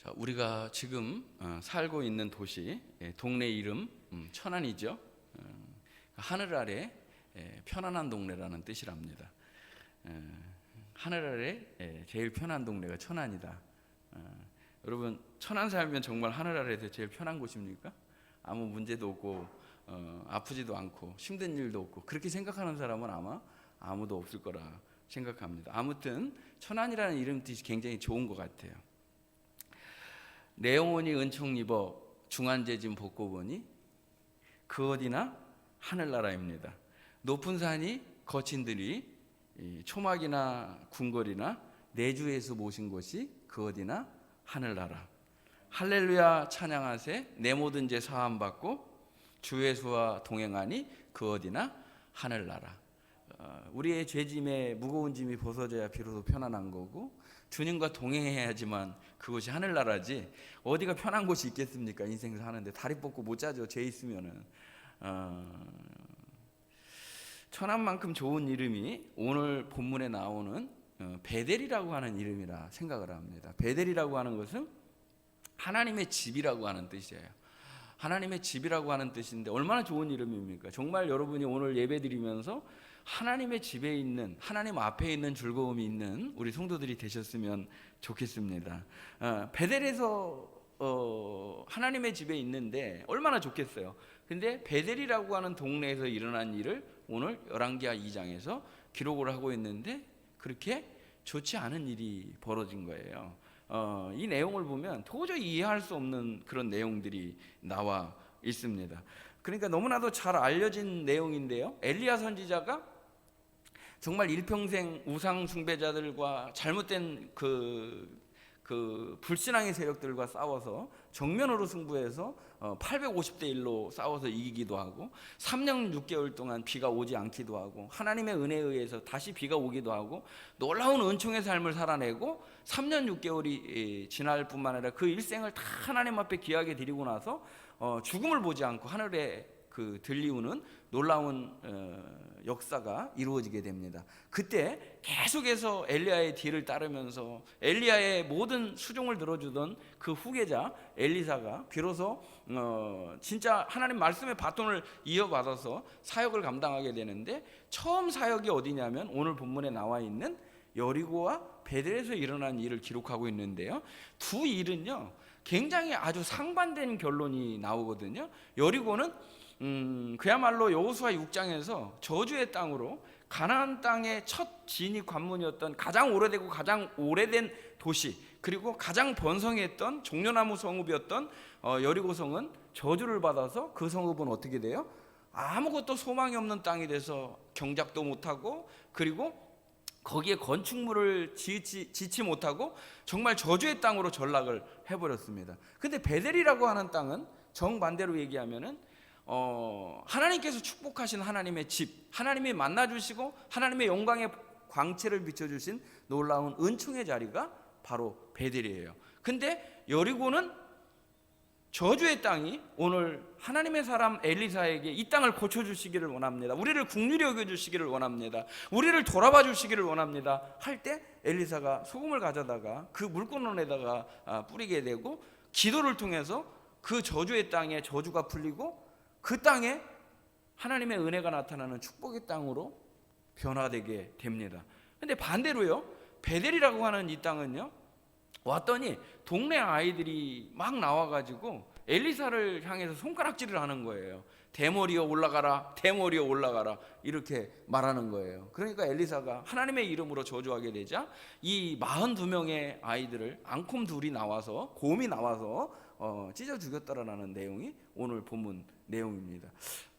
자, 우리가 지금 살고 있는 도시, 동네 이름 천안이죠. 하늘 아래 편안한 동네라는 뜻이랍니다. 하늘 아래 제일 편한 동네가 천안이다. 여러분, 천안 살면 정말 하늘 아래에서 제일 편한 곳입니까? 아무 문제도 없고 아프지도 않고 힘든 일도 없고 그렇게 생각하는 사람은 아마 아무도 없을 거라 생각합니다. 아무튼 천안이라는 이름 뜻이 굉장히 좋은 것 같아요. 내영혼이 은총 입어 중한제진 벗고 보니 그 어디나 하늘나라입니다. 높은 산이 거친들이 초막이나 궁궐이나 내주에서 모신 곳이 그 어디나 하늘나라. 할렐루야 찬양하세 내 모든 죄 사함 받고 주 예수와 동행하니 그 어디나 하늘나라. 우리의 죄짐에 무거운 짐이 벗어져야 비로소 편안한 거고 주님과 동행해야지만 그곳이 하늘나라지 어디가 편한 곳이 있겠습니까? 인생 사는데 다리 뻗고 못 자죠. 죄 있으면은. 천안만큼 좋은 이름이 오늘 본문에 나오는 베델이라고 하는 이름이라 생각을 합니다. 베델이라고 하는 것은 하나님의 집이라고 하는 뜻이에요. 하나님의 집이라고 하는 뜻인데 얼마나 좋은 이름입니까? 정말 여러분이 오늘 예배 드리면서 하나님의 집에 있는, 하나님 앞에 있는 즐거움이 있는 우리 성도들이 되셨으면 좋겠습니다. 베델에서 하나님의 집에 있는데 얼마나 좋겠어요. 근데 베델이라고 하는 동네에서 일어난 일을 오늘 열왕기하 2장에서 기록을 하고 있는데 그렇게 좋지 않은 일이 벌어진 거예요. 이 내용을 보면 도저히 이해할 수 없는 그런 내용들이 나와 있습니다. 그러니까 너무나도 잘 알려진 내용인데요. 엘리야 선지자가 정말 일평생 우상 숭배자들과 잘못된 그 불신앙의 세력들과 싸워서 정면으로 승부해서 850대 1로 싸워서 이기기도 하고 3년 6개월 동안 비가 오지 않기도 하고 하나님의 은혜에 의해서 다시 비가 오기도 하고 놀라운 은총의 삶을 살아내고 3년 6개월이 지날 뿐만 아니라 그 일생을 다 하나님 앞에 귀하게 드리고 나서 죽음을 보지 않고 하늘에 들리우는 놀라운 역사가 이루어지게 됩니다. 그때 계속해서 엘리야의 뒤를 따르면서 엘리야의 모든 수종을 들어주던 그 후계자 엘리사가 비로소 진짜 하나님 말씀의 바톤을 이어받아서 사역을 감당하게 되는데 처음 사역이 어디냐면 오늘 본문에 나와 있는 여리고와 베델에서 일어난 일을 기록하고 있는데요. 두 일은요 굉장히 아주 상반된 결론이 나오거든요. 여리고는 그야말로 여호수아 6장에서 저주의 땅으로 가나안 땅의 첫 진입 관문이었던 가장 오래되고 가장 오래된 도시 그리고 가장 번성했던 종려나무 성읍이었던 여리고성은 저주를 받아서 그 성읍은 어떻게 돼요? 아무것도 소망이 없는 땅이 돼서 경작도 못하고 그리고 거기에 건축물을 짓지 못하고 정말 저주의 땅으로 전락을 해버렸습니다. 근데 베델이라고 하는 땅은 정반대로 얘기하면은 하나님께서 축복하신 하나님의 집, 하나님이 만나주시고 하나님의 영광의 광채를 비춰주신 놀라운 은총의 자리가 바로 베델이에요. 근데 여리고는 저주의 땅이 오늘 하나님의 사람 엘리사에게 이 땅을 고쳐주시기를 원합니다. 우리를 긍휼히 여겨주시기를 원합니다. 우리를 돌아봐 주시기를 원합니다. 할 때 엘리사가 소금을 가져다가 그 물건원에다가 뿌리게 되고 기도를 통해서 그 저주의 땅에 저주가 풀리고 그 땅에 하나님의 은혜가 나타나는 축복의 땅으로 변화되게 됩니다. 근데 반대로요, 베델이라고 하는 이 땅은요, 왔더니 동네 아이들이 막 나와가지고 엘리사를 향해서 손가락질을 하는 거예요. 대머리여 올라가라, 대머리여 올라가라 이렇게 말하는 거예요. 그러니까 엘리사가 하나님의 이름으로 저주하게 되자 이 42명의 아이들을 앙콤 둘이 나와서 곰이 나와서 찢어 죽였다라는 내용이 오늘 본문 내용입니다.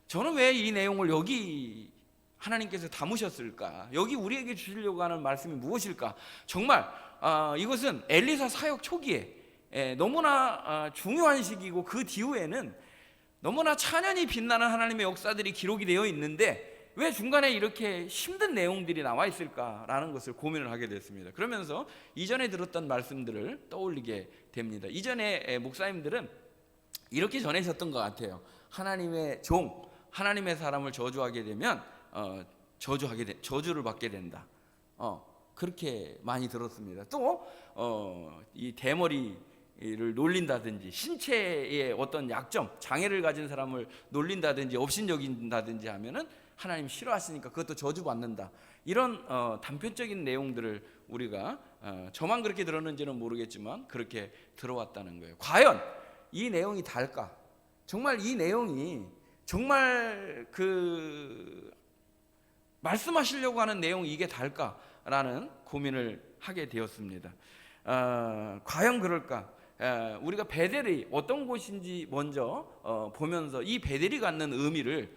저는 왜 이 내용을 여기 하나님께서 담으셨을까? 여기 우리에게 주시려고 하는 말씀이 무엇일까? 정말 이것은 엘리사 사역 초기에 너무나 중요한 시기고 그 뒤후에는 너무나 찬연히 빛나는 하나님의 역사들이 기록이 되어 있는데 왜 중간에 이렇게 힘든 내용들이 나와 있을까라는 것을 고민을 하게 됐습니다. 그러면서 이전에 들었던 말씀들을 떠올리게 됩니다. 이전에 목사님들은 이렇게 전하셨던 것 같아요. 하나님의 종, 하나님의 사람을 저주하게 되면 저주를 받게 된다. 그렇게 많이 들었습니다. 또 이 대머리 놀린다든지, 신체의 어떤 약점, 장애를 가진 사람을 놀린다든지 업신여긴다든지 하면은 하나님 싫어하시니까 그것도 저주받는다. 이런 단편적인 내용들을 우리가 저만 그렇게 들었는지는 모르겠지만 그렇게 들어왔다는 거예요. 과연 이 내용이 달까? 정말 이 내용이 정말 말씀하시려고 하는 내용이 이게 달까라는 고민을 하게 되었습니다. 과연 그럴까? 우리가 베델이 어떤 곳인지 먼저 보면서 이 베델이 갖는 의미를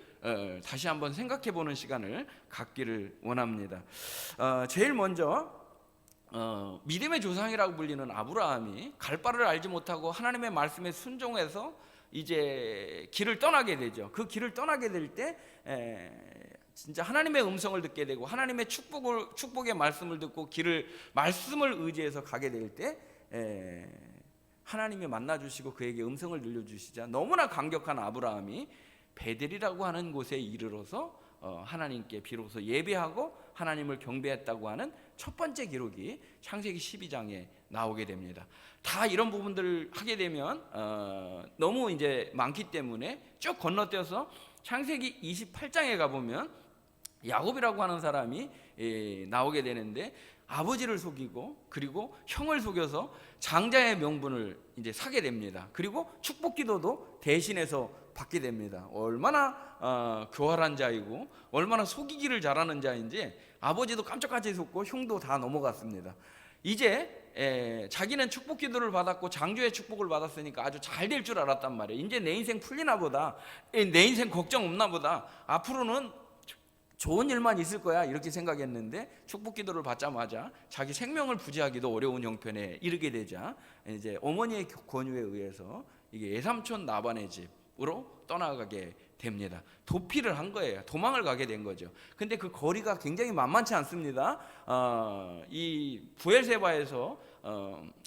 다시 한번 생각해 보는 시간을 갖기를 원합니다. 제일 먼저 믿음의 조상이라고 불리는 아브라함이 갈 바를 알지 못하고 하나님의 말씀에 순종해서 이제 길을 떠나게 되죠. 그 길을 떠나게 될 때 진짜 하나님의 음성을 듣게 되고 하나님의 축복의 말씀을 듣고 말씀을 의지해서 가게 될 때 하나님이 만나주시고 그에게 음성을 들려주시자 너무나 감격한 아브라함이 베델이라고 하는 곳에 이르러서 하나님께 비로소 예배하고 하나님을 경배했다고 하는 첫 번째 기록이 창세기 12장에 나오게 됩니다. 다 이런 부분들을 하게 되면 너무 이제 많기 때문에 쭉 건너뛰어서 창세기 28장에 가보면 야곱이라고 하는 사람이 나오게 되는데 아버지를 속이고 그리고 형을 속여서 장자의 명분을 이제 사게 됩니다. 그리고 축복 기도도 대신해서 받게 됩니다. 얼마나 교활한 자이고 얼마나 속이기를 잘하는 자인지 아버지도 깜짝같이 속고 형도 다 넘어갔습니다. 이제 자기는 축복 기도를 받았고 장조의 축복을 받았으니까 아주 잘 될 줄 알았단 말이에요. 이제 내 인생 풀리나 보다, 내 인생 걱정 없나 보다, 앞으로는 좋은 일만 있을 거야 이렇게 생각했는데 축복 기도를 받자마자 자기 생명을 부지하기도 어려운 형편에 이르게 되자 이제 어머니의 권유에 의해서 이게 외삼촌 나반의 집으로 떠나가게 됩니다. 도피를 한 거예요. 도망을 가게 된 거죠. 근데 그 거리가 굉장히 만만치 않습니다. 이 부엘세바에서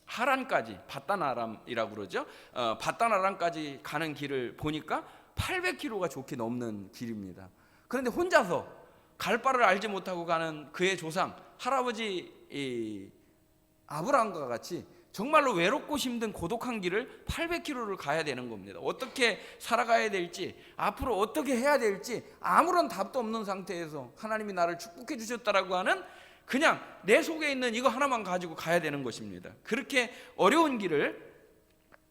하란까지, 바단 아람이라고 그러죠. 바단 아람까지 가는 길을 보니까 800km가 좋게 넘는 길입니다. 그런데 혼자서 갈 바를 알지 못하고 가는 그의 조상 할아버지 아브라함과 같이 정말로 외롭고 힘든 고독한 길을 800km를 가야 되는 겁니다. 어떻게 살아가야 될지, 앞으로 어떻게 해야 될지 아무런 답도 없는 상태에서 하나님이 나를 축복해 주셨다라고 하는 그냥 내 속에 있는 이거 하나만 가지고 가야 되는 것입니다. 그렇게 어려운 길을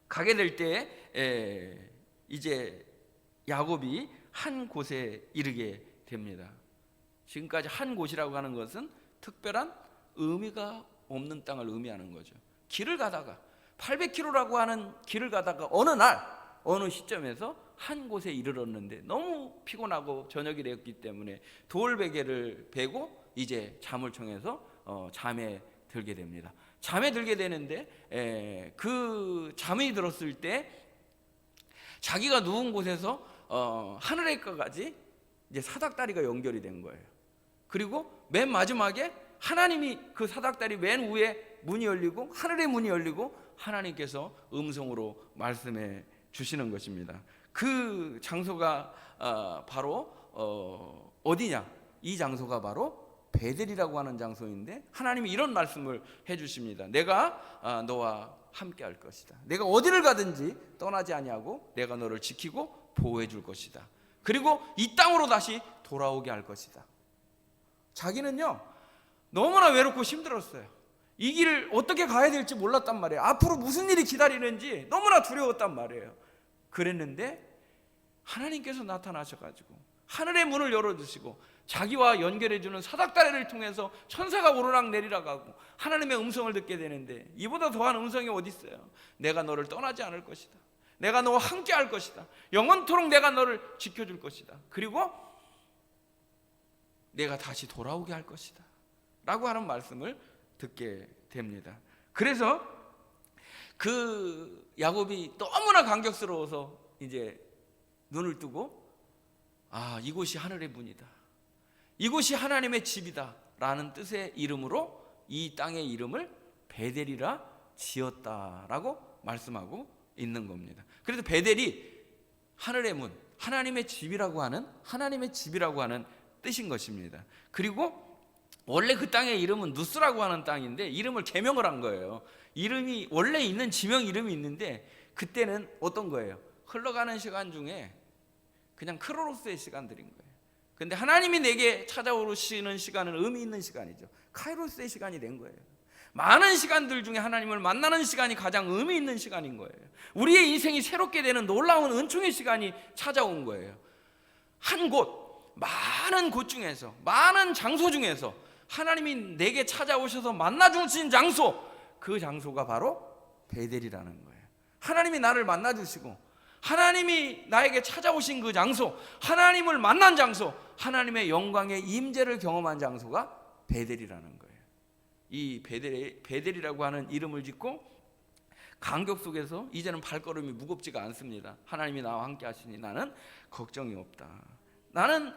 가게 될 때 이제 야곱이 한 곳에 이르게 됩니다. 지금까지 한 곳이라고 하는 것은 특별한 의미가 없는 땅을 의미하는 거죠. 길을 가다가 800km라고 하는 길을 가다가 어느 시점에서 한 곳에 이르렀는데 너무 피곤하고 저녁이 되었기 때문에 돌베개를 베고 이제 잠을 청해서 잠에 들게 됩니다. 잠에 들게 되는데 그 잠이 들었을 때 자기가 누운 곳에서 하늘에까지 이제 사닥다리가 연결이 된 거예요. 그리고 맨 마지막에 하나님이 그 사닥다리 맨 위에 문이 열리고 하늘의 문이 열리고 하나님께서 음성으로 말씀해 주시는 것입니다. 그 장소가 바로 어디냐? 이 장소가 바로 베델이라고 하는 장소인데 하나님이 이런 말씀을 해 주십니다. 내가 너와 함께 할 것이다. 내가 어디를 가든지 떠나지 아니하고 내가 너를 지키고 보호해 줄 것이다. 그리고 이 땅으로 다시 돌아오게 할 것이다. 자기는요 너무나 외롭고 힘들었어요. 이 길을 어떻게 가야 될지 몰랐단 말이에요. 앞으로 무슨 일이 기다리는지 너무나 두려웠단 말이에요. 그랬는데 하나님께서 나타나셔가지고 하늘의 문을 열어주시고 자기와 연결해주는 사닥다리를 통해서 천사가 오르락 내리락 하고 하나님의 음성을 듣게 되는데 이보다 더한 음성이 어디 있어요? 내가 너를 떠나지 않을 것이다. 내가 너와 함께 할 것이다. 영원토록 내가 너를 지켜줄 것이다. 그리고 내가 다시 돌아오게 할 것이다 라고 하는 말씀을 듣게 됩니다. 그래서 그 야곱이 너무나 감격스러워서 이제 눈을 뜨고 이곳이 하늘의 문이다, 이곳이 하나님의 집이다 라는 뜻의 이름으로 이 땅의 이름을 베델이라 지었다라고 말씀하고 있는 겁니다. 그래서 베델이 하늘의 문, 하나님의 집이라고 하는 뜻인 것입니다. 그리고 원래 그 땅의 이름은 누스라고 하는 땅인데 이름을 개명을 한 거예요. 이름이 원래 있는 지명 이름이 있는데 그때는 어떤 거예요? 흘러가는 시간 중에 그냥 크로노스의 시간들인 거예요. 근데 하나님이 내게 찾아오시는 시간은 의미 있는 시간이죠. 카이로스의 시간이 된 거예요. 많은 시간들 중에 하나님을 만나는 시간이 가장 의미 있는 시간인 거예요. 우리의 인생이 새롭게 되는 놀라운 은총의 시간이 찾아온 거예요. 한 곳, 많은 곳 중에서, 많은 장소 중에서 하나님이 내게 찾아오셔서 만나주신 장소, 그 장소가 바로 베델이라는 거예요. 하나님이 나를 만나주시고 하나님이 나에게 찾아오신 그 장소, 하나님을 만난 장소, 하나님의 영광의 임재를 경험한 장소가 베델이라는 거예요. 이 베델이라고 하는 이름을 짓고 간격 속에서 이제는 발걸음이 무겁지가 않습니다. 하나님이 나와 함께 하시니 나는 걱정이 없다. 나는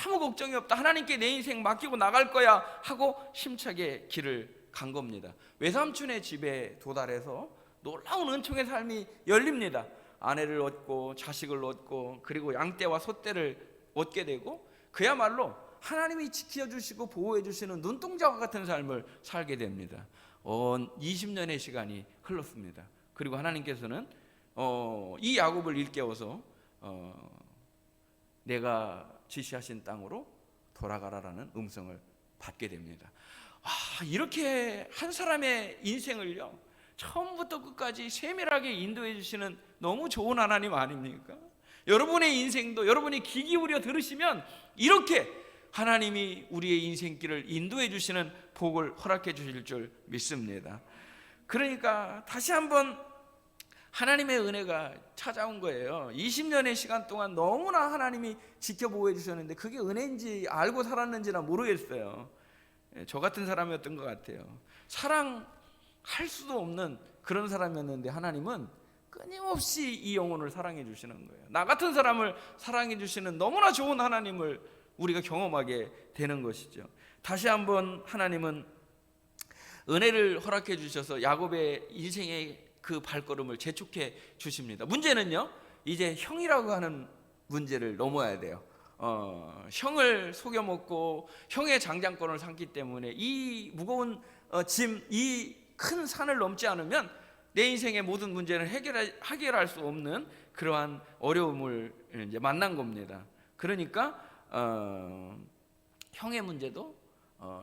아무 걱정이 없다. 하나님께 내 인생 맡기고 나갈 거야 하고 힘차게 길을 간 겁니다. 외삼촌의 집에 도달해서 놀라운 은총의 삶이 열립니다. 아내를 얻고 자식을 얻고 그리고 양떼와 소떼를 얻게 되고 그야말로 하나님이 지켜주시고 보호해주시는 눈동자와 같은 삶을 살게 됩니다. 20년의 시간이 흘렀습니다. 그리고 하나님께서는 이 야곱을 일깨워서 내가 지시하신 땅으로 돌아가라라는 음성을 받게 됩니다. 이렇게 한 사람의 인생을요 처음부터 끝까지 세밀하게 인도해 주시는 너무 좋은 하나님 아닙니까? 여러분의 인생도 여러분이 귀 기울여 들으시면 이렇게 하나님이 우리의 인생길을 인도해 주시는 복을 허락해 주실 줄 믿습니다. 그러니까 다시 한번 하나님의 은혜가 찾아온 거예요. 20년의 시간 동안 너무나 하나님이 지켜보호해 주셨는데 그게 은혜인지 알고 살았는지는 모르겠어요. 저 같은 사람이었던 것 같아요. 사랑할 수도 없는 그런 사람이었는데 하나님은 끊임없이 이 영혼을 사랑해 주시는 거예요. 나 같은 사람을 사랑해 주시는 너무나 좋은 하나님을 우리가 경험하게 되는 것이죠. 다시 한번 하나님은 은혜를 허락해 주셔서 야곱의 인생의 그 발걸음을 재촉해 주십니다. 문제는요 이제 형이라고 하는 문제를 넘어야 돼요. 형을 속여먹고 형의 장장권을 삼기 때문에 이 무거운 짐, 이 큰 산을 넘지 않으면 내 인생의 모든 문제를 해결할 수 없는 그러한 어려움을 이제 만난 겁니다. 그러니까 형의 문제도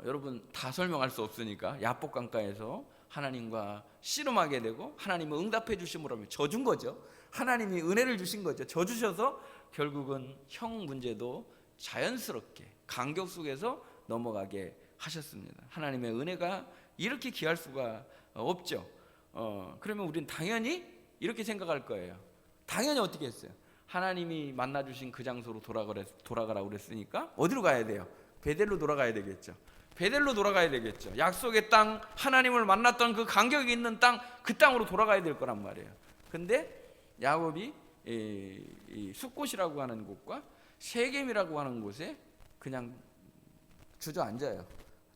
여러분 다 설명할 수 없으니까 야복강가에서 하나님과 씨름하게 되고 하나님은 응답해 주심으로 하면 져준 거죠. 하나님이 은혜를 주신 거죠. 져주셔서 결국은 형 문제도 자연스럽게 간격 속에서 넘어가게 하셨습니다. 하나님의 은혜가 이렇게 귀할 수가 없죠. 그러면 우리는 당연히 이렇게 생각할 거예요. 당연히 어떻게 했어요? 하나님이 만나주신 그 장소로 돌아가라고 그랬으니까 어디로 가야 돼요? 베델로 돌아가야 되겠죠. 베델로 돌아가야 되겠죠. 약속의 땅, 하나님을 만났던 그 간격이 있는 땅, 그 땅으로 돌아가야 될 거란 말이에요. 근데 야곱이 이 숫곳이라고 하는 곳과 세겜이라고 하는 곳에 그냥 주저앉아요.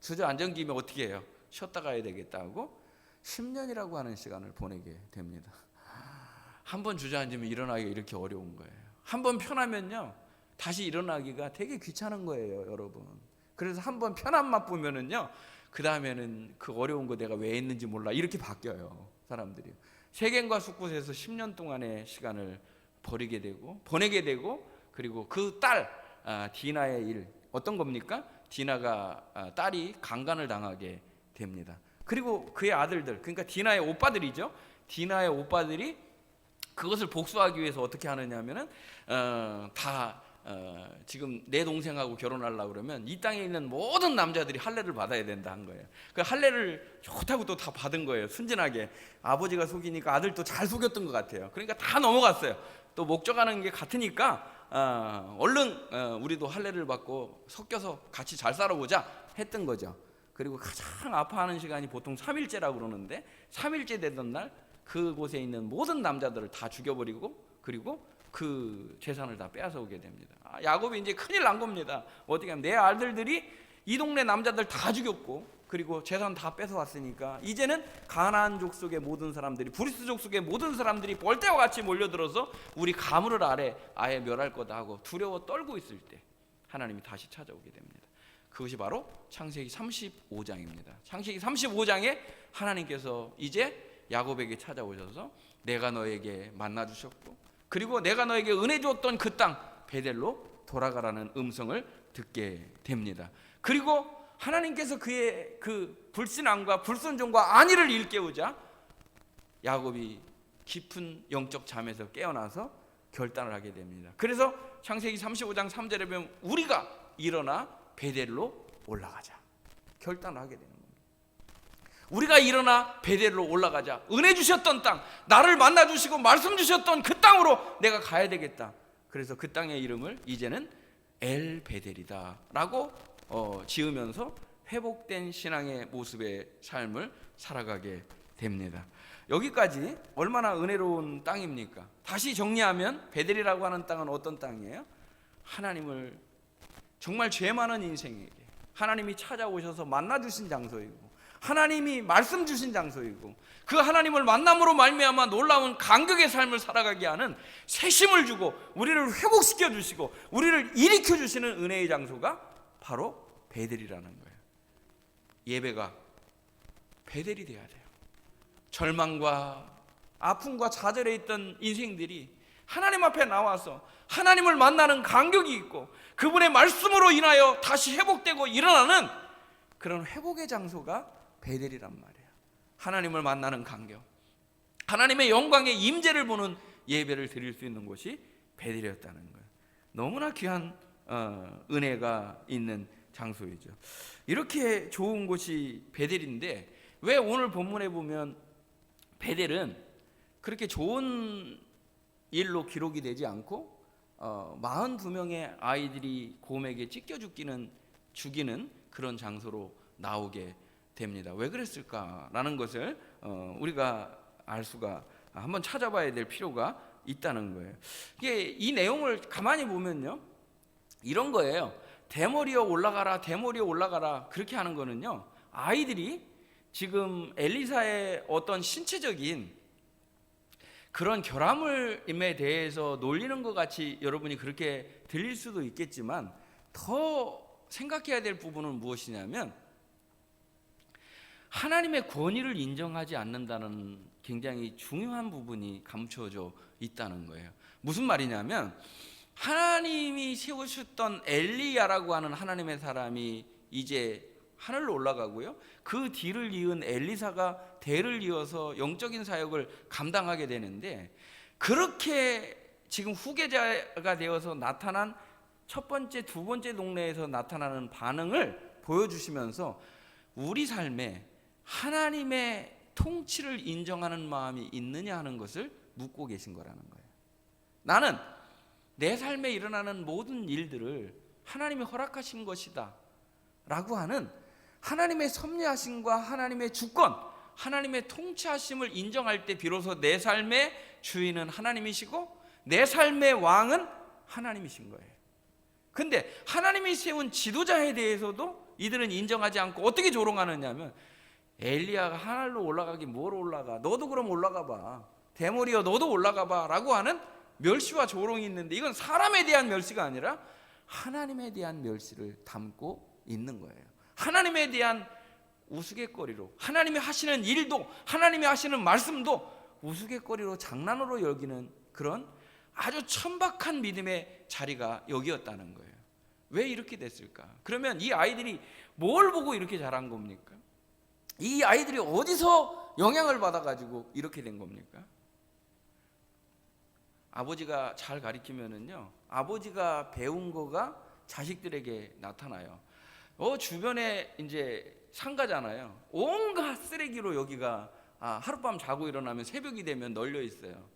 주저앉은 김에 어떻게 해요? 쉬었다 가야 되겠다 하고 10년이라고 하는 시간을 보내게 됩니다. 한번 주저앉으면 일어나기가 이렇게 어려운 거예요. 한번 편하면요 다시 일어나기가 되게 귀찮은 거예요, 여러분. 그래서 한번 편한 맛 보면은요 그 다음에는 그 어려운 거 내가 왜 했는지 몰라 이렇게 바뀌어요, 사람들이. 세겜과 숫곳에서 10년 동안의 시간을 보내게 되고 그리고 그 딸 디나의 일 어떤 겁니까? 디나가 딸이 강간을 당하게 됩니다. 그리고 그의 아들들, 그러니까 디나의 오빠들이죠. 디나의 오빠들이 그것을 복수하기 위해서 어떻게 하느냐면은 지금 내 동생하고 결혼하려고 그러면 이 땅에 있는 모든 남자들이 할례를 받아야 된다 한 거예요. 그 할례를 좋다고 또 다 받은 거예요. 순진하게 아버지가 속이니까 아들도 잘 속였던 것 같아요. 그러니까 다 넘어갔어요. 또 목적하는 게 같으니까 얼른 우리도 할례를 받고 섞여서 같이 잘 살아보자 했던 거죠. 그리고 가장 아파하는 시간이 보통 3일째라고 그러는데 3일째 되던 날 그곳에 있는 모든 남자들을 다 죽여버리고 그리고 그 재산을 다 빼앗아 오게 됩니다. 야곱이 이제 큰일 난 겁니다. 어떻게 하면 내 아들들이 이 동네 남자들 다 죽였고 그리고 재산 다 뺏어왔으니까 이제는 가나안 족속의 모든 사람들이 브리스 족속의 모든 사람들이 벌떼와 같이 몰려들어서 우리 가물을 아래 아예 멸할 거다 하고 두려워 떨고 있을 때 하나님이 다시 찾아오게 됩니다. 그것이 바로 창세기 35장입니다. 창세기 35장에 하나님께서 이제 야곱에게 찾아오셔서 내가 너에게 만나 주셨고, 그리고 내가 너에게 은혜 주었던 그 땅 베델로 돌아가라는 음성을 듣게 됩니다. 그리고 하나님께서 그의 그 불신앙과 불순종과 안위를 일깨우자 야곱이 깊은 영적 잠에서 깨어나서 결단을 하게 됩니다. 그래서 창세기 35장 3절에 보면 우리가 일어나 베델로 올라가자 결단을 하게 되는 겁니다. 우리가 일어나 베델로 올라가자. 은혜 주셨던 땅, 나를 만나 주시고 말씀 주셨던 그 땅으로 내가 가야 되겠다. 그래서 그 땅의 이름을 이제는 엘 베델이다 라고 지으면서 회복된 신앙의 모습의 삶을 살아가게 됩니다. 여기까지 얼마나 은혜로운 땅입니까? 다시 정리하면 베델이라고 하는 땅은 어떤 땅이에요? 하나님을 정말 죄 많은 인생에게 하나님이 찾아오셔서 만나 주신 장소이고, 하나님이 말씀 주신 장소이고, 그 하나님을 만남으로 말미암아 놀라운 감격의 삶을 살아가게 하는 새심을 주고 우리를 회복시켜 주시고 우리를 일으켜 주시는 은혜의 장소가 바로 베델이라는 거예요. 예배가 베델이 돼야 돼요. 절망과 아픔과 좌절에 있던 인생들이 하나님 앞에 나와서 하나님을 만나는 감격이 있고 그분의 말씀으로 인하여 다시 회복되고 일어나는 그런 회복의 장소가 베델이란 말이에요. 하나님을 만나는 감격, 하나님의 영광의 임재를 보는 예배를 드릴 수 있는 곳이 베델이었다는 거예요. 너무나 귀한 은혜가 있는 장소이죠. 이렇게 좋은 곳이 베델인데 왜 오늘 본문에 보면 베델은 그렇게 좋은 일로 기록이 되지 않고 42명의 아이들이 곰에게 찢겨 죽이는 그런 장소로 나오게 됩니다. 왜 그랬을까라는 것을 우리가 알 수가 한번 찾아봐야 될 필요가 있다는 거예요. 이 내용을 가만히 보면요, 이런 거예요. 대머리여 올라가라, 대머리여 올라가라 그렇게 하는 거는요, 아이들이 지금 엘리사의 어떤 신체적인 그런 결함에 대해서 놀리는 것 같이 여러분이 그렇게 들릴 수도 있겠지만, 더 생각해야 될 부분은 무엇이냐면 하나님의 권위를 인정하지 않는다는 굉장히 중요한 부분이 감춰져 있다는 거예요. 무슨 말이냐면 하나님이 세우셨던 엘리야라고 하는 하나님의 사람이 이제 하늘로 올라가고요, 그 뒤를 이은 엘리사가 대를 이어서 영적인 사역을 감당하게 되는데, 그렇게 지금 후계자가 되어서 나타난 첫 번째, 두 번째 동네에서 나타나는 반응을 보여주시면서 우리 삶에 하나님의 통치를 인정하는 마음이 있느냐 하는 것을 묻고 계신 거라는 거예요. 나는 내 삶에 일어나는 모든 일들을 하나님이 허락하신 것이다 라고 하는 하나님의 섭리하심과 하나님의 주권, 하나님의 통치하심을 인정할 때 비로소 내 삶의 주인은 하나님이시고 내 삶의 왕은 하나님이신 거예요. 근데 하나님이 세운 지도자에 대해서도 이들은 인정하지 않고 어떻게 조롱하느냐면, 엘리야가 하늘로 올라가기 뭘 올라가, 너도 그럼 올라가 봐, 대머리여 너도 올라가 봐 라고 하는 멸시와 조롱이 있는데, 이건 사람에 대한 멸시가 아니라 하나님에 대한 멸시를 담고 있는 거예요. 하나님에 대한 우스갯거리로, 하나님이 하시는 일도 하나님이 하시는 말씀도 우스갯거리로 장난으로 여기는 그런 아주 천박한 믿음의 자리가 여기였다는 거예요. 왜 이렇게 됐을까? 그러면 이 아이들이 뭘 보고 이렇게 자란 겁니까? 이 아이들이 어디서 영향을 받아가지고 이렇게 된 겁니까? 아버지가 잘 가르치면은요, 아버지가 배운 거가 자식들에게 나타나요. 주변에 이제 상가잖아요. 온갖 쓰레기로 여기가 하룻밤 자고 일어나면 새벽이 되면 널려 있어요.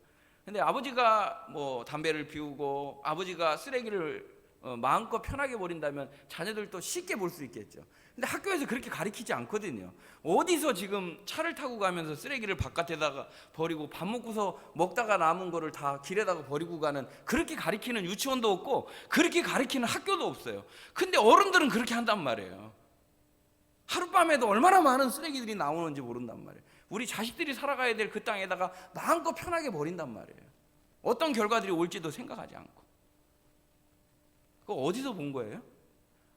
근데 아버지가 뭐 담배를 피우고 아버지가 쓰레기를 마음껏 편하게 버린다면 자녀들도 쉽게 볼 수 있겠죠. 근데 학교에서 그렇게 가르치지 않거든요. 어디서 지금 차를 타고 가면서 쓰레기를 바깥에다가 버리고 밥 먹고서 먹다가 남은 거를 다 길에다가 버리고 가는, 그렇게 가르치는 유치원도 없고 그렇게 가르치는 학교도 없어요. 근데 어른들은 그렇게 한단 말이에요. 하룻밤에도 얼마나 많은 쓰레기들이 나오는지 모른단 말이에요. 우리 자식들이 살아가야 될 그 땅에다가 마음껏 편하게 버린단 말이에요. 어떤 결과들이 올지도 생각하지 않고. 그거 어디서 본 거예요?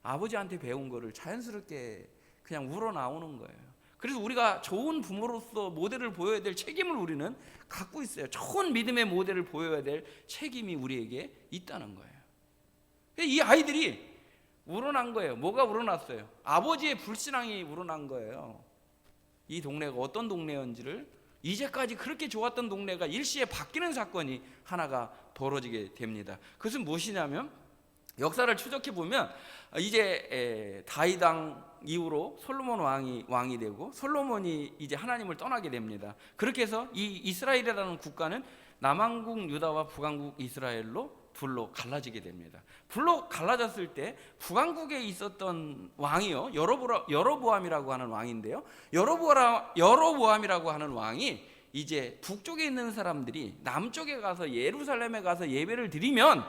아버지한테 배운 거를 자연스럽게 그냥 우러나오는 거예요. 그래서 우리가 좋은 부모로서 모델을 보여야 될 책임을 우리는 갖고 있어요. 좋은 믿음의 모델을 보여야 될 책임이 우리에게 있다는 거예요. 이 아이들이 우러난 거예요. 뭐가 우러났어요? 아버지의 불신앙이 우러난 거예요. 이 동네가 어떤 동네였는지를, 이제까지 그렇게 좋았던 동네가 일시에 바뀌는 사건이 하나가 벌어지게 됩니다. 그것은 무엇이냐면, 역사를 추적해 보면 이제 다윗 왕 이후로 솔로몬 왕이 되고, 솔로몬이 이제 하나님을 떠나게 됩니다. 그렇게 해서 이 이스라엘이라는 국가는 남왕국 유다와 북왕국 이스라엘로 둘로 갈라지게 됩니다. 둘로 갈라졌을 때 북왕국에 있었던 왕이요, 여로보암이라고 하는 왕인데요, 여로보암이라고 하는 왕이 이제 북쪽에 있는 사람들이 남쪽에 가서 예루살렘에 가서 예배를 드리면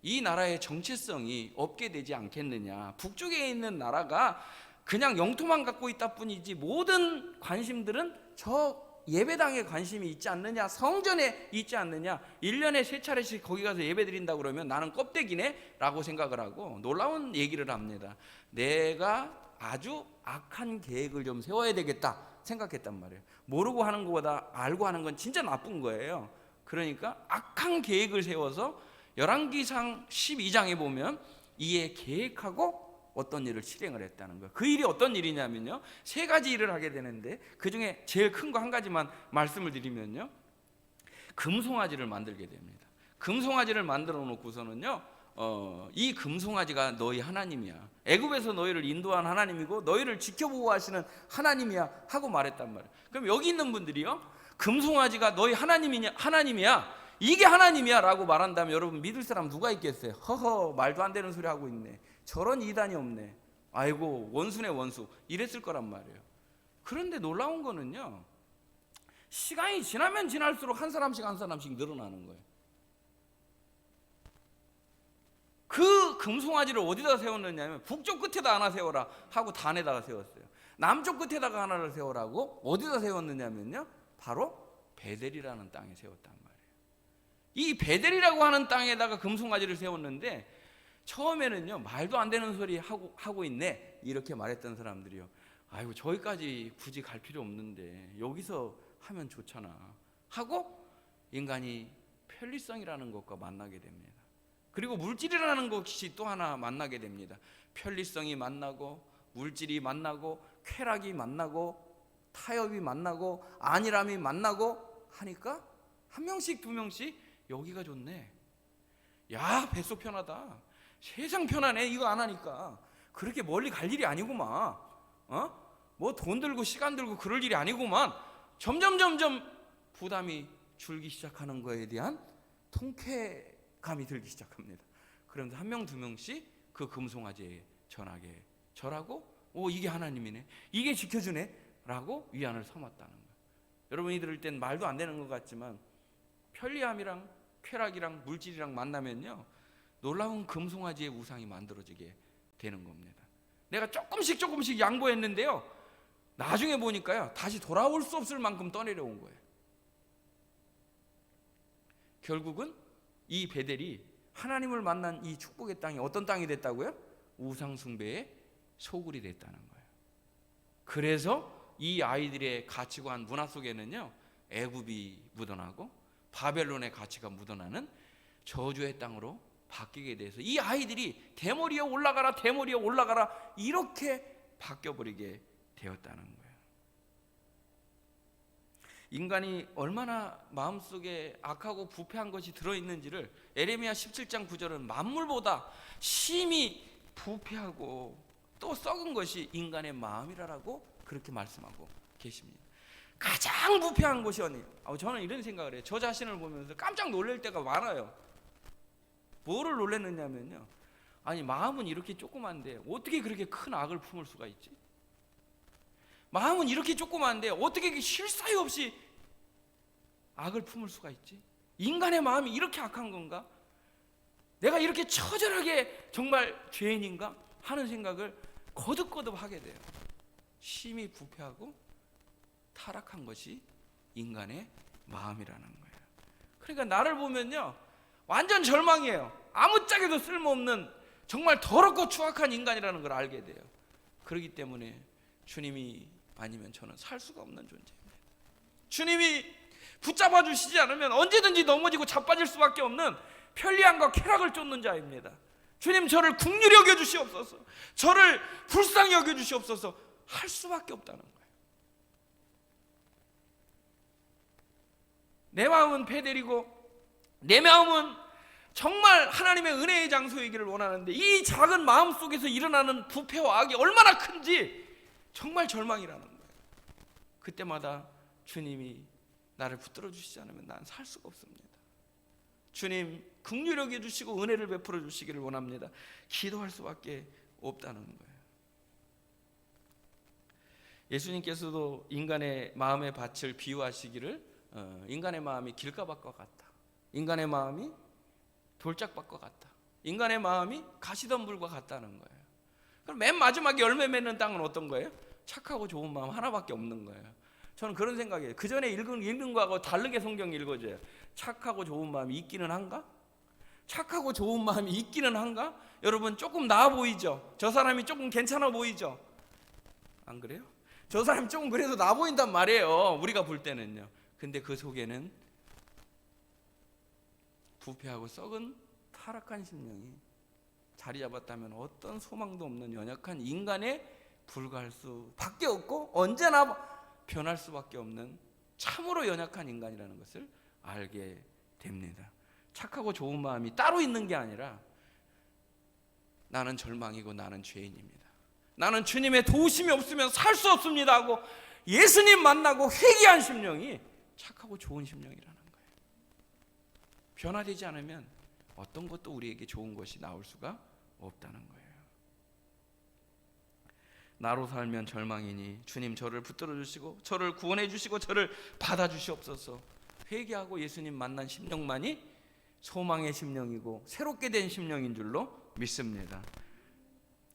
이 나라의 정체성이 없게 되지 않겠느냐. 북쪽에 있는 나라가 그냥 영토만 갖고 있다 뿐이지 모든 관심들은 저 예배당에 관심이 있지 않느냐, 성전에 있지 않느냐. 1년에 3차례씩 거기 가서 예배 드린다고 그러면 나는 껍데기네 라고 생각을 하고 놀라운 얘기를 합니다. 내가 아주 악한 계획을 좀 세워야 되겠다 생각했단 말이에요. 모르고 하는 것보다 알고 하는 건 진짜 나쁜 거예요. 그러니까 악한 계획을 세워서 열왕기상 12장에 보면 이에 계획하고 어떤 일을 실행을 했다는 거예요. 그 일이 어떤 일이냐면요, 3가지 일을 하게 되는데 그 중에 제일 큰 거 한 가지만 말씀을 드리면요, 금송아지를 만들게 됩니다. 금송아지를 만들어 놓고서는요, 이 금송아지가 너희 하나님이야, 애굽에서 너희를 인도한 하나님이고 너희를 지켜보고 하시는 하나님이야 하고 말했단 말이에요. 그럼 여기 있는 분들이요, 금송아지가 너희 하나님이야, 이게 하나님이야 라고 말한다면 여러분 믿을 사람 누가 있겠어요? 허허, 말도 안 되는 소리 하고 있네, 저런 이단이 없네, 아이고 원수네 원수, 이랬을 거란 말이에요. 그런데 놀라운 거는요, 시간이 지나면 지날수록 한 사람씩 늘어나는 거예요. 그 금송아지를 어디다 세웠느냐면 북쪽 끝에다 하나 세워라 하고 단에다가 세웠어요. 남쪽 끝에다가 하나를 세우라고 어디다 세웠느냐면요, 바로 베델이라는 땅에 세웠단 말이에요. 이 베델이라고 하는 땅에다가 금송아지를 세웠는데 처음에는요, 말도 안 되는 소리 하고 있네 이렇게 말했던 사람들이요, 아이고 저기까지 굳이 갈 필요 없는데 여기서 하면 좋잖아 하고 인간이 편리성이라는 것과 만나게 됩니다. 그리고 물질이라는 것이 또 하나 만나게 됩니다. 편리성이 만나고 물질이 만나고 쾌락이 만나고 타협이 만나고 안일함이 만나고 하니까 한 명씩 두 명씩 여기가 좋네, 야 뱃속 편하다, 세상 편하네, 이거 안 하니까 그렇게 멀리 갈 일이 아니구만, 뭐 돈 들고 시간 들고 그럴 일이 아니구만. 점점 부담이 줄기 시작하는 거에 대한 통쾌감이 들기 시작합니다. 그러면서 한 명 두 명씩 그 금송아지에 전하게 절하고, 오 이게 하나님이네, 이게 지켜주네 라고 위안을 삼았다는 거예요. 여러분이 들을 땐 말도 안 되는 것 같지만 편리함이랑 쾌락이랑 물질이랑 만나면요, 놀라운 금송아지의 우상이 만들어지게 되는 겁니다. 내가 조금씩 양보했는데요, 나중에 보니까요 다시 돌아올 수 없을 만큼 떠내려온 거예요. 결국은 이 베델이 하나님을 만난 이 축복의 땅이 어떤 땅이 됐다고요? 우상 숭배의 소굴이 됐다는 거예요. 그래서 이 아이들의 가치관 문화 속에는요, 애굽이 묻어나고 바벨론의 가치가 묻어나는 저주의 땅으로 바뀌게 돼서 이 아이들이 대머리에 올라가라 이렇게 바뀌어버리게 되었다는 거예요. 인간이 얼마나 마음속에 악하고 부패한 것이 들어있는지를 에레미야 17장 9절은 만물보다 심히 부패하고 또 썩은 것이 인간의 마음이라고 그렇게 말씀하고 계십니다. 가장 부패한 것이 어디예요? 저는 이런 생각을 해요. 저 자신을 보면서 깜짝 놀랄 때가 많아요. 뭐를 놀랐느냐면요, 아니 마음은 이렇게 조그만데 어떻게 그렇게 큰 악을 품을 수가 있지? 마음은 이렇게 조그만데 어떻게 쉴 사이 없이 악을 품을 수가 있지? 인간의 마음이 이렇게 악한 건가? 내가 이렇게 처절하게 정말 죄인인가? 하는 생각을 거듭거듭 하게 돼요. 심히 부패하고 타락한 것이 인간의 마음이라는 거예요. 그러니까 나를 보면요, 완전 절망이에요. 아무짝에도 쓸모없는 정말 더럽고 추악한 인간이라는 걸 알게 돼요. 그렇기 때문에 주님이 아니면 저는 살 수가 없는 존재입니다. 주님이 붙잡아 주시지 않으면 언제든지 넘어지고 자빠질 수밖에 없는 편리함과 쾌락을 쫓는 자입니다. 주님, 저를 긍휼히 여겨 주시옵소서, 저를 불쌍히 여겨 주시옵소서 할 수밖에 없다는 거예요. 내 마음은 베델이고 내 마음은 정말 하나님의 은혜의 장소이기를 원하는데 이 작은 마음 속에서 일어나는 부패와 악이 얼마나 큰지 정말 절망이라는 거예요. 그때마다 주님이 나를 붙들어 주시지 않으면 난 살 수가 없습니다. 주님, 긍휼히 여겨 주시고 은혜를 베풀어 주시기를 원합니다. 기도할 수밖에 없다는 거예요. 예수님께서도 인간의 마음의 밭을 비유하시기를 인간의 마음이 길가밭과 같다, 인간의 마음이 돌짝밭과 같다, 인간의 마음이 가시덤불과 같다는 거예요. 그럼 맨 마지막에 열매 맺는 땅은 어떤 거예요? 착하고 좋은 마음 하나밖에 없는 거예요. 저는 그런 생각이에요. 그 전에 읽은 거하고 다르게 성경 읽어줘요. 착하고 좋은 마음이 있기는 한가? 착하고 좋은 마음이 있기는 한가? 여러분, 조금 나아 보이죠? 저 사람이 조금 괜찮아 보이죠? 안 그래요? 저 사람이 조금 그래도 나아 보인단 말이에요, 우리가 볼 때는요. 근데 그 속에는 부패하고 썩은 타락한 심령이 자리 잡았다면 어떤 소망도 없는 연약한 인간에 불과할 수밖에 없고 언제나 변할 수밖에 없는 참으로 연약한 인간이라는 것을 알게 됩니다. 착하고 좋은 마음이 따로 있는 게 아니라 나는 절망이고 나는 죄인입니다, 나는 주님의 도우심이 없으면 살 수 없습니다 하고 예수님 만나고 회개한 심령이 착하고 좋은 심령이라는 거예요. 변화되지 않으면 어떤 것도 우리에게 좋은 것이 나올 수가 없다는 거예요. 나로 살면 절망이니 주님 저를 붙들어 주시고 저를 구원해 주시고 저를 받아 주시옵소서. 회개하고 예수님 만난 심령만이 소망의 심령이고 새롭게 된 심령인 줄로 믿습니다.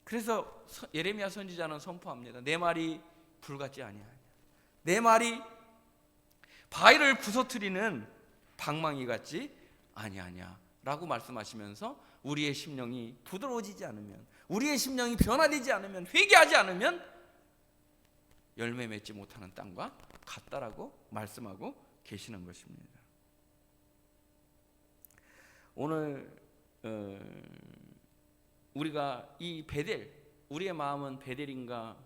그래서 예레미야 선지자는 선포합니다. 내 말이 불같지 아니하냐, 내 말이 바위를 부서뜨리는 방망이 같지 아니하냐 라고 말씀하시면서 우리의 심령이 부드러워지지 않으면, 우리의 심령이 변화되지 않으면, 회개하지 않으면 열매 맺지 못하는 땅과 같다라고 말씀하고 계시는 것입니다. 오늘 우리가 이 베델, 우리의 마음은 베델인가,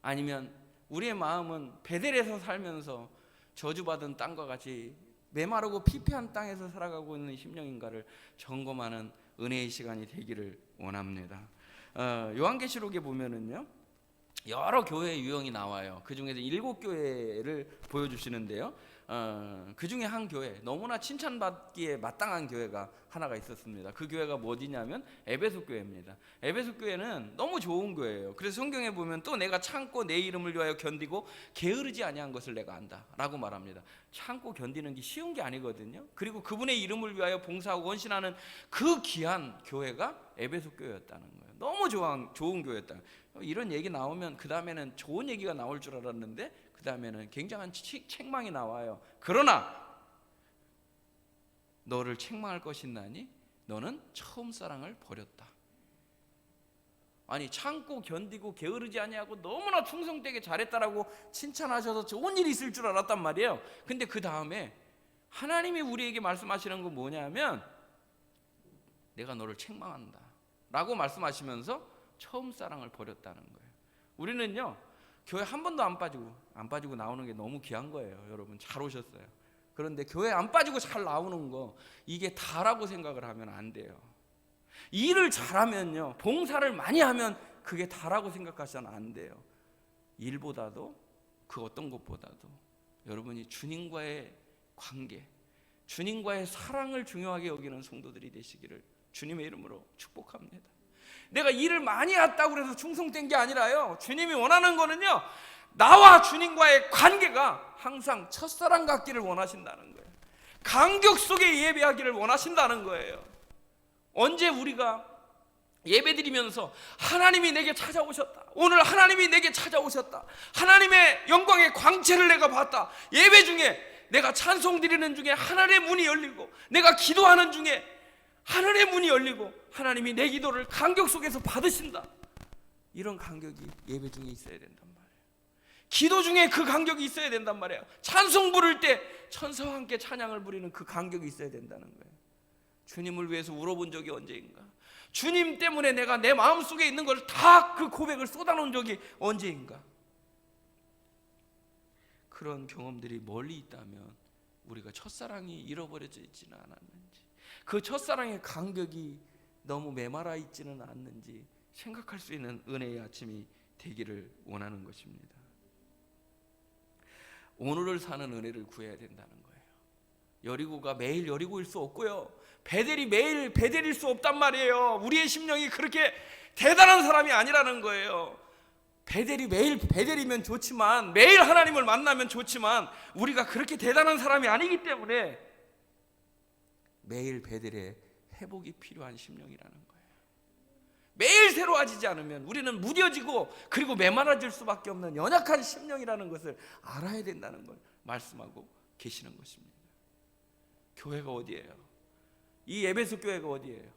아니면 우리의 마음은 베델에서 살면서 저주받은 땅과 같이 메마르고 피폐한 땅에서 살아가고 있는 심령인가를 점검하는 은혜의 시간이 되기를 원합니다. 요한계시록에 보면은요, 여러 교회의 유형이 나와요. 그 중에서 7교회를 보여주시는데요, 그 중에 한 교회, 너무나 칭찬받기에 마땅한 교회가 하나가 있었습니다. 그 교회가 어디냐면 에베소 교회입니다. 에베소 교회는 너무 좋은 교회예요. 그래서 성경에 보면 또 내가 참고 내 이름을 위하여 견디고 게으르지 아니한 것을 내가 안다 라고 말합니다. 참고 견디는 게 쉬운 게 아니거든요. 그리고 그분의 이름을 위하여 봉사하고 원신하는 그 귀한 교회가 에베소 교회였다는 거예요. 너무 좋은 교회였다. 이런 얘기 나오면 그 다음에는 좋은 얘기가 나올 줄 알았는데 그 다음에는 굉장한 책망이 나와요. 그러나 너를 책망할 것이나니 너는 처음 사랑을 버렸다. 아니, 참고 견디고 게으르지 아니하고 너무나 충성되게 잘했다라고 칭찬하셔서 좋은 일이 있을 줄 알았단 말이에요. 근데 그 다음에 하나님이 우리에게 말씀하시는 건 뭐냐면 내가 너를 책망한다 라고 말씀하시면서 처음 사랑을 버렸다는 거예요. 우리는요, 교회 한 번도 안 빠지고 나오는 게 너무 귀한 거예요. 여러분 잘 오셨어요. 그런데 교회 안 빠지고 잘 나오는 거, 이게 다라고 생각을 하면 안 돼요. 일을 잘하면요, 봉사를 많이 하면 그게 다라고 생각하셔서는 안 돼요. 일보다도 그 어떤 것보다도 여러분이 주님과의 관계, 주님과의 사랑을 중요하게 여기는 성도들이 되시기를 주님의 이름으로 축복합니다. 내가 일을 많이 했다고 해서 충성된 게 아니라요, 주님이 원하는 거는요, 나와 주님과의 관계가 항상 첫사랑 같기를 원하신다는 거예요. 간격 속에 예배하기를 원하신다는 거예요. 언제 우리가 예배드리면서 하나님이 내게 찾아오셨다, 오늘 하나님이 내게 찾아오셨다, 하나님의 영광의 광채를 내가 봤다, 예배 중에 내가 찬송 드리는 중에 하늘의 문이 열리고 내가 기도하는 중에 하늘의 문이 열리고 하나님이 내 기도를 간격 속에서 받으신다. 이런 간격이 예배 중에 있어야 된단 말이에요. 기도 중에 그 간격이 있어야 된단 말이에요. 찬송 부를 때 천사와 함께 찬양을 부리는 그 간격이 있어야 된다는 거예요. 주님을 위해서 울어본 적이 언제인가? 주님 때문에 내가 내 마음속에 있는 걸 다 그 고백을 쏟아놓은 적이 언제인가? 그런 경험들이 멀리 있다면 우리가 첫사랑이 잃어버려져 있지는 않았는지, 그 첫사랑의 간격이 너무 메마라 있지는 않는지 생각할 수 있는 은혜의 아침이 되기를 원하는 것입니다. 오늘을 사는 은혜를 구해야 된다는 거예요. 여리고가 매일 여리고일 수 없고요, 베델이 매일 베델일 수 없단 말이에요. 우리의 심령이 그렇게 대단한 사람이 아니라는 거예요. 베델이 매일 베델이면 좋지만, 매일 하나님을 만나면 좋지만, 우리가 그렇게 대단한 사람이 아니기 때문에 매일 베델에 회복이 필요한 심령이라는 거예요. 매일 새로워지지 않으면 우리는 무뎌지고 그리고 메마라질 수밖에 없는 연약한 심령이라는 것을 알아야 된다는 걸 말씀하고 계시는 것입니다. 교회가 어디예요? 이 에베소 교회가 어디예요?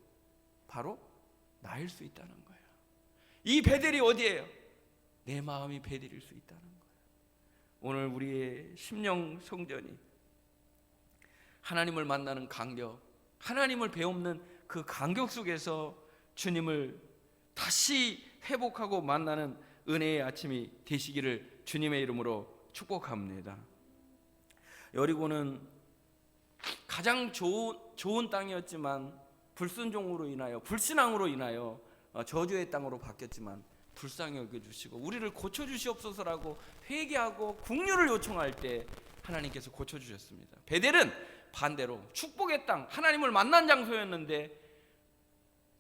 바로 나일 수 있다는 거예요. 이 베델이 어디예요? 내 마음이 베델일 수 있다는 거예요. 오늘 우리의 심령 성전이 하나님을 만나는 간격, 하나님을 배우는 그 간격 속에서 주님을 다시 회복하고 만나는 은혜의 아침이 되시기를 주님의 이름으로 축복합니다. 여리고는 가장 좋은 땅이었지만 불순종으로 인하여, 불신앙으로 인하여 저주의 땅으로 바뀌었지만 불쌍히 여겨주시고 우리를 고쳐주시옵소서라고 회개하고 긍휼을 요청할 때 하나님께서 고쳐주셨습니다. 베델은 반대로 축복의 땅, 하나님을 만난 장소였는데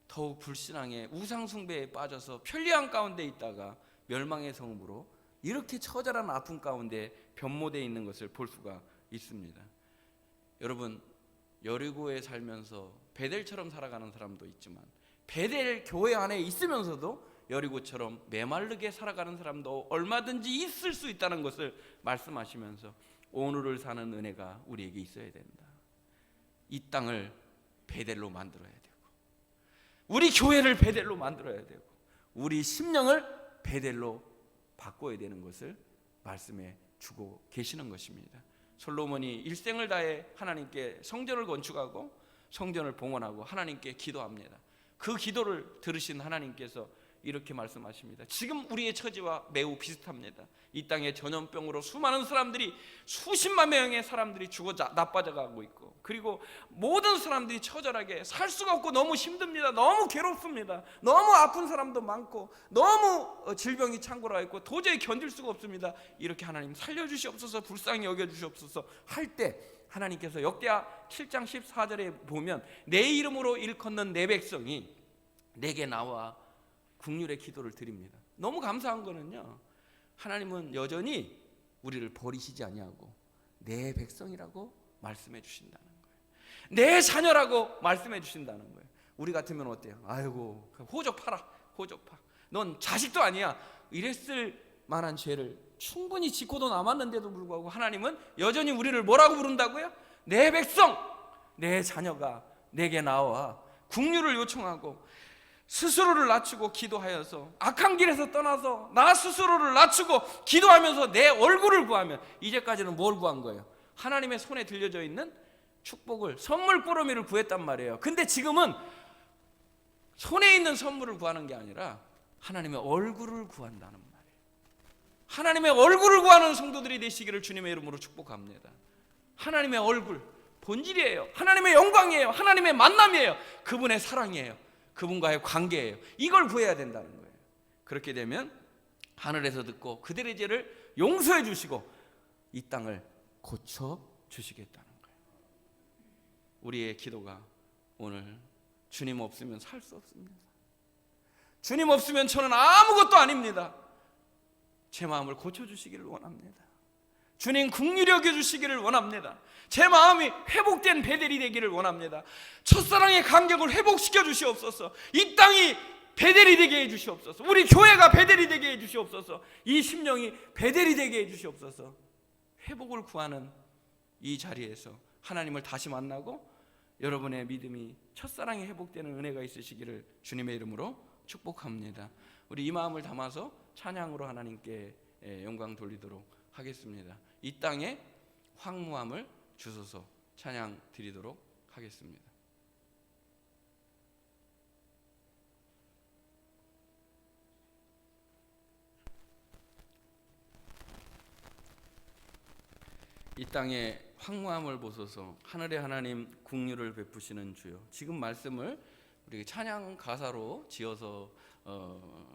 더욱 불신앙에, 우상숭배에 빠져서 편리한 가운데 있다가 멸망의 성읍으로 이렇게 처절한 아픔 가운데 변모되어 있는 것을 볼 수가 있습니다. 여러분, 여리고에 살면서 베델처럼 살아가는 사람도 있지만 베델 교회 안에 있으면서도 여리고처럼 메마르게 살아가는 사람도 얼마든지 있을 수 있다는 것을 말씀하시면서 오늘을 사는 은혜가 우리에게 있어야 된다. 이 땅을 베델로 만들어야 되고, 우리 교회를 베델로 만들어야 되고, 우리 심령을 베델로 바꿔야 되는 것을 말씀해 주고 계시는 것입니다. 솔로몬이 일생을 다해 하나님께 성전을 건축하고 성전을 봉헌하고 하나님께 기도합니다. 그 기도를 들으신 하나님께서 이렇게 말씀하십니다. 지금 우리의 처지와 매우 비슷합니다. 이 땅에 전염병으로 수많은 사람들이, 수십만 명의 사람들이 죽어 나빠져가고 있고, 그리고 모든 사람들이 처절하게 살 수가 없고 너무 힘듭니다. 너무 괴롭습니다. 너무 아픈 사람도 많고 너무 질병이 창궐하고 있고 도저히 견딜 수가 없습니다. 이렇게 하나님 살려주시옵소서, 불쌍히 여겨주시옵소서 할 때 하나님께서 역대하 7장 14절에 보면 내 이름으로 일컫는 내 백성이 내게 나와 긍휼의 기도를 드립니다. 너무 감사한 거는요, 하나님은 여전히 우리를 버리시지 아니하고 내 백성이라고 말씀해 주신다는 거예요. 내 자녀라고 말씀해 주신다는 거예요. 우리 같으면 어때요? 아이고, 호적파라, 호적파. 넌 자식도 아니야. 이랬을 만한 죄를 충분히 짓고도 남았는데도 불구하고 하나님은 여전히 우리를 뭐라고 부른다고요? 내 백성, 내 자녀가 내게 나와 긍휼을 요청하고 스스로를 낮추고 기도하여서 악한 길에서 떠나서 나 스스로를 낮추고 기도하면서 내 얼굴을 구하면, 이제까지는 뭘 구한 거예요? 하나님의 손에 들려져 있는 축복을, 선물 꾸러미를 구했단 말이에요. 근데 지금은 손에 있는 선물을 구하는 게 아니라 하나님의 얼굴을 구한다는 말이에요. 하나님의 얼굴을 구하는 성도들이 되시기를 주님의 이름으로 축복합니다. 하나님의 얼굴, 본질이에요. 하나님의 영광이에요. 하나님의 만남이에요. 그분의 사랑이에요. 그분과의 관계예요. 이걸 구해야 된다는 거예요. 그렇게 되면 하늘에서 듣고 그들의 죄를 용서해 주시고 이 땅을 고쳐 주시겠다는 거예요. 우리의 기도가 오늘 주님 없으면 살 수 없습니다. 주님 없으면 저는 아무것도 아닙니다. 제 마음을 고쳐 주시기를 원합니다. 주님 긍휼히 여겨 주시기를 원합니다. 제 마음이 회복된 베델이 되기를 원합니다. 첫사랑의 간격을 회복시켜 주시옵소서. 이 땅이 베델이 되게 해 주시옵소서. 우리 교회가 베델이 되게 해 주시옵소서. 이 심령이 베델이 되게 해 주시옵소서. 회복을 구하는 이 자리에서 하나님을 다시 만나고 여러분의 믿음이 첫사랑이 회복되는 은혜가 있으시기를 주님의 이름으로 축복합니다. 우리 이 마음을 담아서 찬양으로 하나님께 영광 돌리도록 하겠습니다. 이 땅에 황무함을 주소서 찬양 드리도록 하겠습니다. 이 땅에 황무함을 보소서. 하늘의 하나님 긍휼을 베푸시는 주여. 지금 말씀을 우리 찬양 가사로 지어서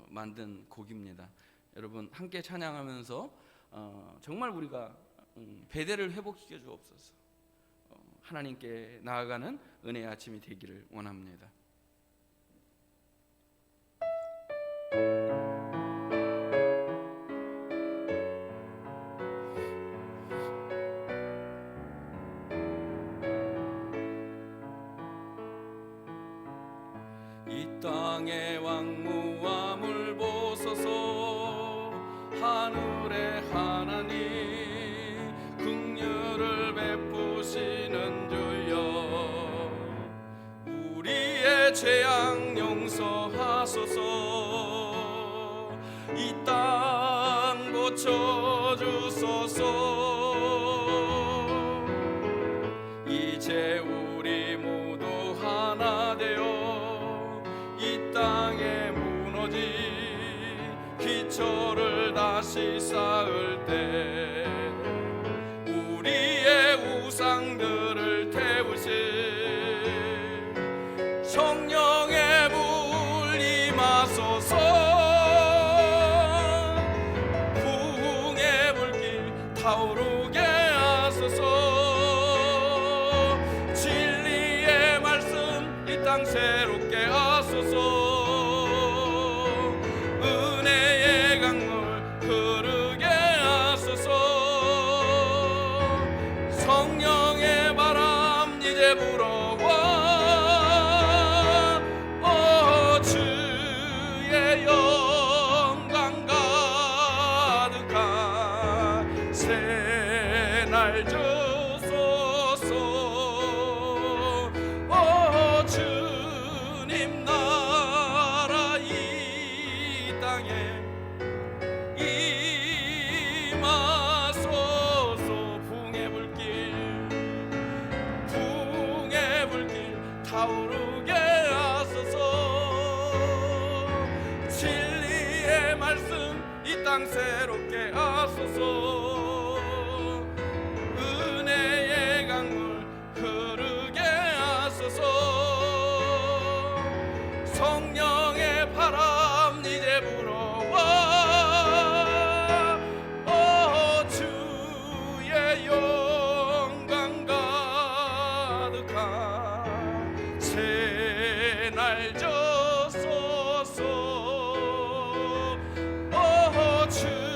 만든 곡입니다. 여러분 함께 찬양하면서 정말 우리가 베델을 회복시켜 주옵소서. 하나님께 나아가는 은혜의 아침이 되기를 원합니다. 이 땅의 황무함을 보소서. 하늘의 하나님 긍휼을 베푸시는 주여. 우리의 죄악 용서하소서. 이 땅 고쳐주소서. 이제 우리 모두 하나 되어 이 땅에 무너진 기초를 다시 쌓을 때 우리의 우상들을 태우신 성령의 물 임하소서. 부흥의 불길 타오르게 하소서. 진리의 말씀 이 땅 새롭게 하소서. 은혜의 강물 흐르게 하소서. 성령의 바람 이제 불어와. 주의 영광 가득한 새날 주소서. 주님 나라 이 땅에 임하소서. 부흥의 불길 타오르게 하소서. 진리의 말씀 이 땅 새롭게 하소서. 은혜의 강물 흐르게 하소서. 성령의 바람 이제 불어와. 주의 영광 가득한 새날 주소서. 주